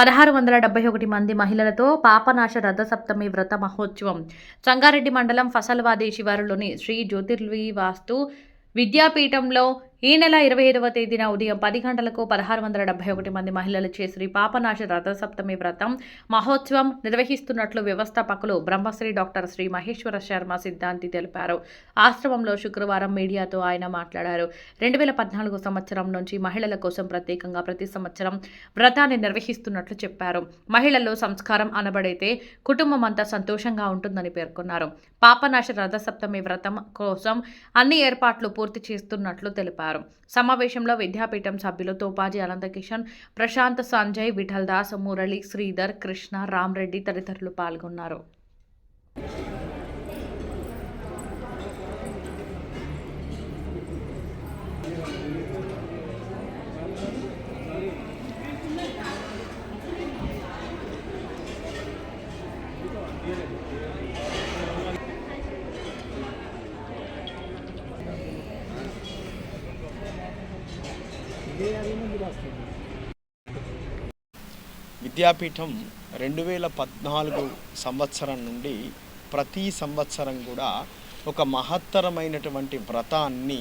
1671 మంది మహిళలతో పాపనాశ రథసప్తమి వ్రత మహోత్సవం సంగారెడ్డి మండలం ఫసల్వాది శివారులోని శ్రీ జ్యోతిర్వివాస్తు విద్యాపీఠంలో ఈ నెల 25వ తేదీన ఉదయం 10 గంటలకు 1671 మంది మహిళలచే శ్రీ పాపనాశ రథసప్తమి వ్రతం మహోత్సవం నిర్వహిస్తున్నట్లు వ్యవస్థాపకులు బ్రహ్మశ్రీ డాక్టర్ శ్రీ మహేశ్వర శర్మ సిద్ధాంతి తెలిపారు. ఆశ్రమంలో శుక్రవారం మీడియాతో ఆయన మాట్లాడారు. 2014 సంవత్సరం నుంచి మహిళల కోసం ప్రత్యేకంగా ప్రతి సంవత్సరం వ్రతాన్ని నిర్వహిస్తున్నట్లు చెప్పారు. మహిళల్లో సంస్కారం అనబడైతే కుటుంబం అంతా సంతోషంగా ఉంటుందని పేర్కొన్నారు. పాపనాశ రథసప్తమి వ్రతం కోసం అన్ని ఏర్పాట్లు పూర్తి చేస్తున్నట్లు తెలిపారు. సమావేశంలో విద్యాపీఠం సభ్యులు తోపాజీ అనంతకిషన్, ప్రశాంత్, సంజయ్, విఠల్ దాస్, మురళి, శ్రీధర్, కృష్ణ, రామ్రెడ్డి తదితరులు పాల్గొన్నారు. విద్యాపీఠం 2014 సంవత్సరం నుండి ప్రతి సంవత్సరం కూడా ఒక మహత్తరమైనటువంటి వ్రతాన్ని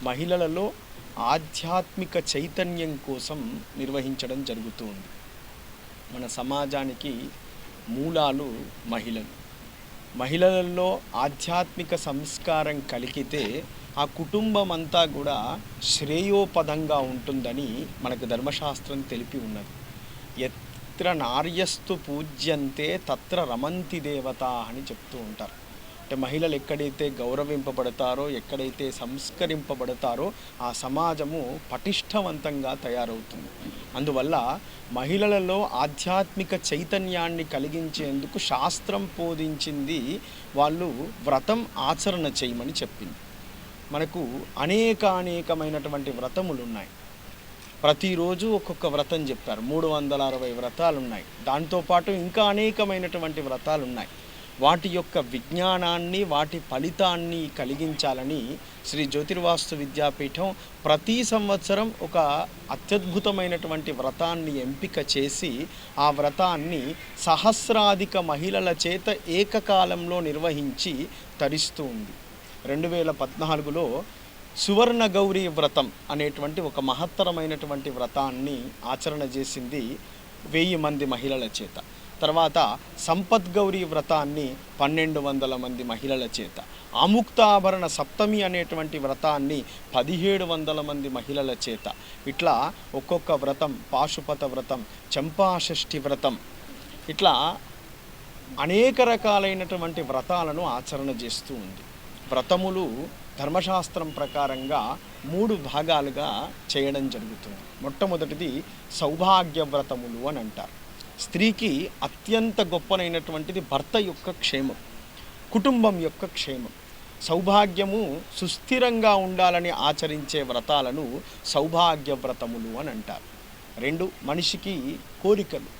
మహిళలలో ఆధ్యాత్మిక చైతన్యం కోసం నిర్వహించడం జరుగుతుంది. మన సమాజానికి మూలాలు మహిళలు. మహిళలలో ఆధ్యాత్మిక సంస్కారం కలిగితే ఆ కుటుంబం అంతా కూడా శ్రేయోపదంగా ఉంటుందని మనకు ధర్మశాస్త్రం తెలిపి ఉన్నది. ఎత్ర నార్యస్తు పూజ్యంతే తత్ర రమంతి దేవత అని చెప్తూ ఉంటారు. అంటే మహిళలు ఎక్కడైతే గౌరవింపబడతారో, ఎక్కడైతే సంస్కరింపబడతారో ఆ సమాజము పటిష్టవంతంగా తయారవుతుంది. అందువల్ల మహిళలలో ఆధ్యాత్మిక చైతన్యాన్ని కలిగించేందుకు శాస్త్రం బోధించింది వాళ్ళు వ్రతం ఆచరణ చేయమని చెప్పింది. మనకు అనేకమైనటువంటి వ్రతములు ఉన్నాయి. ప్రతిరోజు ఒక్కొక్క వ్రతం చెప్పారు. 360 వ్రతాలు ఉన్నాయి. దాంతోపాటు ఇంకా అనేకమైనటువంటి వ్రతాలు ఉన్నాయి. వాటి యొక్క విజ్ఞానాన్ని, వాటి ఫలితాన్ని కలిగించాలని శ్రీ జ్యోతిర్వాస్తు విద్యాపీఠం ప్రతి సంవత్సరం ఒక అత్యద్భుతమైనటువంటి వ్రతాన్ని ఎంపిక చేసి ఆ వ్రతాన్ని సహస్రాధిక మహిళల చేత ఏకకాలంలో నిర్వహించి తరిస్తూ ఉంది. 2014లో సువర్ణ గౌరీ వ్రతం అనేటువంటి ఒక మహత్తరమైనటువంటి వ్రతాన్ని ఆచరణ చేసింది 1000 మంది మహిళల చేత. తర్వాత సంపత్ గౌరీ వ్రతాన్ని 1200 మంది మహిళల చేత, ఆముక్తాభరణ సప్తమి అనేటువంటి వ్రతాన్ని 1700 మంది మహిళల చేత, ఇట్లా ఒక్కొక్క వ్రతం, పాశుపత వ్రతం, చంపాషష్ఠి వ్రతం, ఇట్లా అనేక రకాలైనటువంటి వ్రతాలను ఆచరణ చేస్తూ ఉంది. వ్రతములు ధర్మశాస్త్రం ప్రకారంగా 3 భాగాలుగా చేయడం జరుగుతుంది. మొట్టమొదటిది సౌభాగ్య వ్రతములు అని అంటారు. స్త్రీకి అత్యంత గొప్పనైనటువంటిది భర్త యొక్క క్షేమం, కుటుంబం యొక్క క్షేమం. సౌభాగ్యము సుస్థిరంగా ఉండాలని ఆచరించే వ్రతాలను సౌభాగ్య వ్రతములు అని అంటారు. 2 మనిషికి కోరికలు,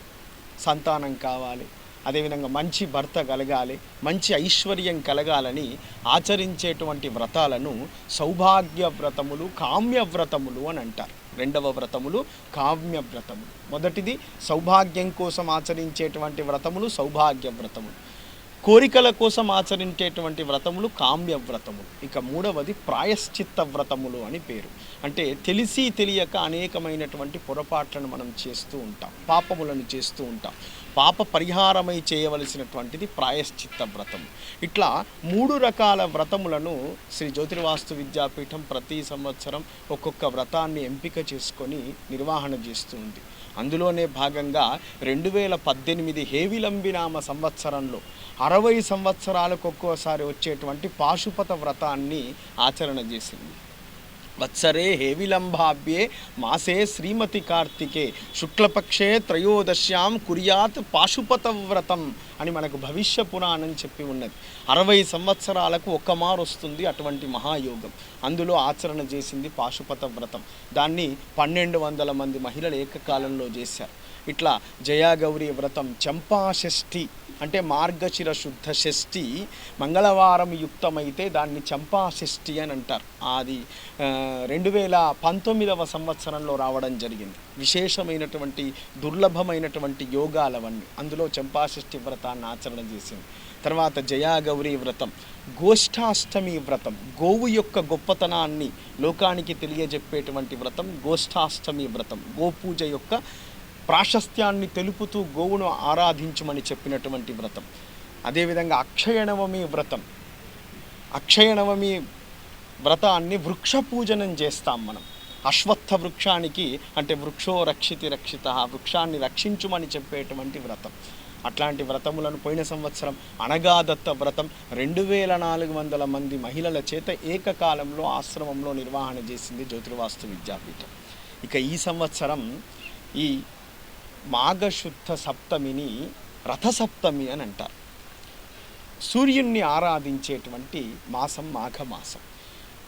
సంతానం కావాలి, అదేవిధంగా మంచి భర్త కలగాలి, మంచి ఐశ్వర్యం కలగాలని ఆచరించేటువంటి వ్రతాలను సౌభాగ్య వ్రతములు, కామ్య వ్రతములు అని అంటారు. 2వ వ్రతములు కామ్య వ్రతములు. మొదటిది సౌభాగ్యం కోసం ఆచరించేటువంటి వ్రతములు సౌభాగ్య వ్రతములు, కోరికల కోసం ఆచరించేటువంటి వ్రతములు కామ్య వ్రతములు. ఇక 3వది ప్రాయశ్చిత్త వ్రతములు అని పేరు. అంటే తెలిసి తెలియక అనేకమైనటువంటి పొరపాట్లను మనం చేస్తూ ఉంటాం, పాపములను చేస్తూ ఉంటాం. పాప పరిహారమై చేయవలసినటువంటిది ప్రాయశ్చిత్త వ్రతం. ఇట్లా 3 రకాల వ్రతములను శ్రీ జ్యోతిర్వాస్తు విద్యాపీఠం ప్రతి సంవత్సరం ఒక్కొక్క వ్రతాన్ని ఎంపిక చేసుకొని నిర్వహణ చేస్తుంది. అందులోనే భాగంగా 2018 హేవిలంబినామ సంవత్సరంలో 60 సంవత్సరాలకు ఒక్కోసారి వచ్చేటువంటి పాశుపత వ్రతాన్ని ఆచరణ చేసింది. వత్సరే హేవిలంబాభ్యే మాసే శ్రీమతి కార్తికే శుక్లపక్షే త్రయోదశ్యాం కుర్యాత్ పాశుపత వ్రతం అని మనకు భవిష్య పురాణం చెప్పి ఉన్నది. 60 సంవత్సరాలకు ఒక్కమారు వస్తుంది అటువంటి మహాయోగం. అందులో ఆచరణ చేసింది పాశుపత వ్రతం. దాన్ని 1200 మంది మహిళలు ఏకకాలంలో చేశారు. ఇట్లా జయాగౌరీ వ్రతం, చంపాషష్ఠి అంటే మార్గశిర శుద్ధ షష్ఠి మంగళవారం యుక్తమైతే దాన్ని చంపా షష్ఠి అని అంటారు. అది 2019వ సంవత్సరంలో రావడం జరిగింది. విశేషమైనటువంటి దుర్లభమైనటువంటి యోగాలవన్నీ అందులో చంపా షష్ఠి వ్రతాన్ని ఆచరణ చేసింది. తర్వాత జయాగౌరీ వ్రతం, గోష్ఠాష్టమి వ్రతం, గోవు యొక్క గొప్పతనాన్ని లోకానికి తెలియజెప్పేటువంటి వ్రతం గోష్ఠాష్టమి వ్రతం. గోపూజ యొక్క ప్రాశస్త్యాన్ని తెలుపుతూ గోవును ఆరాధించమని చెప్పినటువంటి వ్రతం. అదేవిధంగా అక్షయనవమి వ్రతం. అక్షయనవమి వ్రతాన్ని వృక్ష పూజనం చేస్తాం మనం. అశ్వత్థ వృక్షానికి అంటే వృక్షో రక్షితి రక్షిత, వృక్షాన్ని రక్షించుమని చెప్పేటువంటి వ్రతం. అట్లాంటి వ్రతములను పోయిన సంవత్సరం అనగాదత్త వ్రతం 2400 మంది మహిళల చేత ఏకకాలంలో ఆశ్రమంలో నిర్వహణ చేసింది జ్యోతిర్వాస్తు విద్యాపీఠం. ఇక ఈ సంవత్సరం ఈ మాఘశుద్ధ సప్తమిని రథసప్తమి అని అంటారు. సూర్యుణ్ణి ఆరాధించేటువంటి మాసం మాఘమాసం.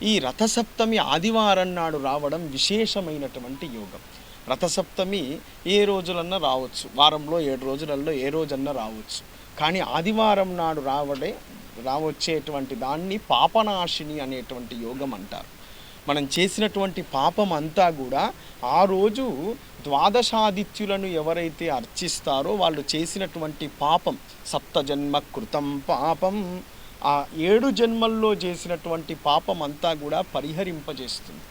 ఈ రథసప్తమి ఆదివారం నాడు రావడం విశేషమైనటువంటి యోగం. రథసప్తమి ఏ రోజులన్నా రావచ్చు, వారంలో 7 రోజులలో ఏ రోజన్నా రావచ్చు. కానీ ఆదివారం నాడు రావచ్చేటువంటి దాన్ని పాపనాశిని అనేటువంటి యోగం అంటారు. మనం చేసినటువంటి పాపం అంతా కూడా ఆ రోజు ద్వాదశాదిత్యులను ఎవరైతే అర్చిస్తారో వాళ్ళు చేసినటువంటి పాపం, సప్తజన్మ కృతం పాపం, ఆ 7 జన్మల్లో చేసినటువంటి పాపం అంతా కూడా పరిహరింపజేస్తుంది.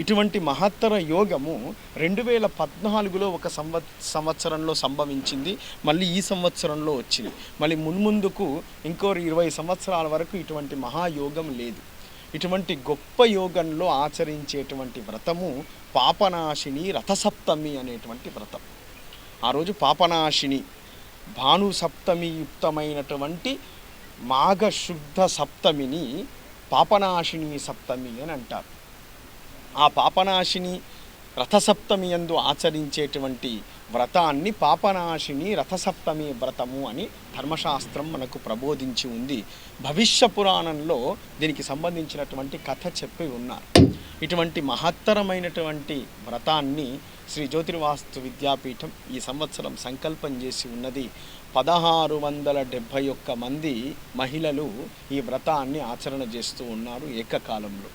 ఇటువంటి మహత్తర యోగము 2014లో ఒక సంవత్సరంలో సంభవించింది. మళ్ళీ ఈ సంవత్సరంలో వచ్చింది. మళ్ళీ మున్ముందుకు ఇంకో 20 సంవత్సరాల వరకు ఇటువంటి మహాయోగం లేదు. ఇటువంటి గొప్ప యోగంలో ఆచరించేటువంటి వ్రతము పాపనాశిని రథసప్తమి అనేటువంటి వ్రతం. ఆ రోజు పాపనాశిని భాను సప్తమి యుక్తమైనటువంటి మాఘశుద్ధ సప్తమిని పాపనాశిని సప్తమి అని అంటారు. ఆ పాపనాశిని రథసప్తమి యందు ఆచరించేటువంటి వ్రతాన్ని పాపనాశిని రథసప్తమి వ్రతము అని ధర్మశాస్త్రం మనకు ప్రబోధించి ఉంది. భవిష్య పురాణంలో దీనికి సంబంధించినటువంటి కథ చెప్పి ఉన్నారు. ఇటువంటి మహత్తరమైనటువంటి వ్రతాన్ని శ్రీ జ్యోతిర్వాస్తు విద్యాపీఠం ఈ సంవత్సరం సంకల్పం చేసి ఉన్నది. 1671 మంది మహిళలు ఈ వ్రతాన్ని ఆచరణ చేస్తూ ఉన్నారు ఏకకాలంలో.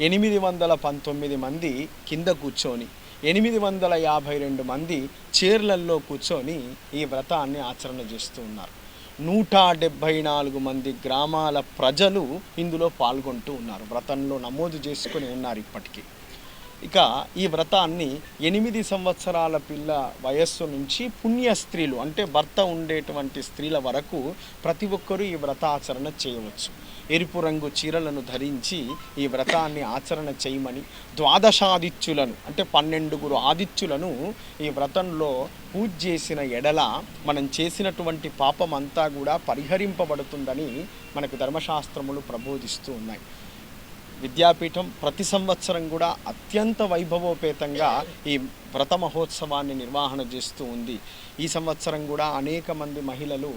819 మంది కింద కూర్చొని, 852 మంది చైర్లల్లో కూర్చొని ఈ వ్రతాన్ని ఆచరణ చేస్తూ ఉన్నారు. 174 మంది గ్రామాల ప్రజలు ఇందులో పాల్గొంటూ ఉన్నారు. వ్రతంలో నమోదు చేసుకొని ఉన్నారు ఇప్పటికీ. ఇక ఈ వ్రతాన్ని 8 సంవత్సరాల పిల్ల వయస్సు నుంచి పుణ్య స్త్రీలు అంటే భర్త ఉండేటువంటి స్త్రీల వరకు ప్రతి ఒక్కరూ ఈ వ్రతాచరణ చేయవచ్చు. ఎరుపు రంగు చీరలను ధరించి ఈ వ్రతాన్ని ఆచరణ చేయమని, ద్వాదశాదిత్యులను అంటే 12 ఆదిత్యులను ఈ వ్రతంలో పూజ చేసిన ఎడల మనం చేసినటువంటి పాపం అంతా కూడా పరిహరింపబడుతుందని మనకు ధర్మశాస్త్రములు ప్రబోధిస్తూ ఉన్నాయి. విద్యాపీఠం ప్రతి సంవత్సరం కూడా అత్యంత వైభవోపేతంగా ఈ వ్రత మహోత్సవాన్ని నిర్వహణ చేస్తూ ఉంది. ఈ సంవత్సరం కూడా అనేక మంది మహిళలు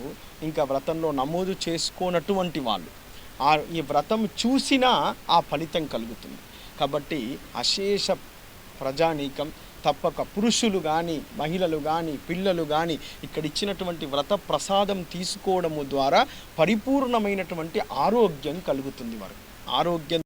ఇంకా వ్రతంలో నమోదు చేసుకోనటువంటి వాళ్ళు ఈ వ్రతం చూసినా ఆ ఫలితం కలుగుతుంది. కాబట్టి అశేష ప్రజానీకం తప్పక పురుషులు కానీ మహిళలు కానీ పిల్లలు కానీ ఇక్కడ ఇచ్చినటువంటి వ్రత ప్రసాదం తీసుకోవడము ద్వారా పరిపూర్ణమైనటువంటి ఆరోగ్యం కలుగుతుంది. వారికి ఆరోగ్యం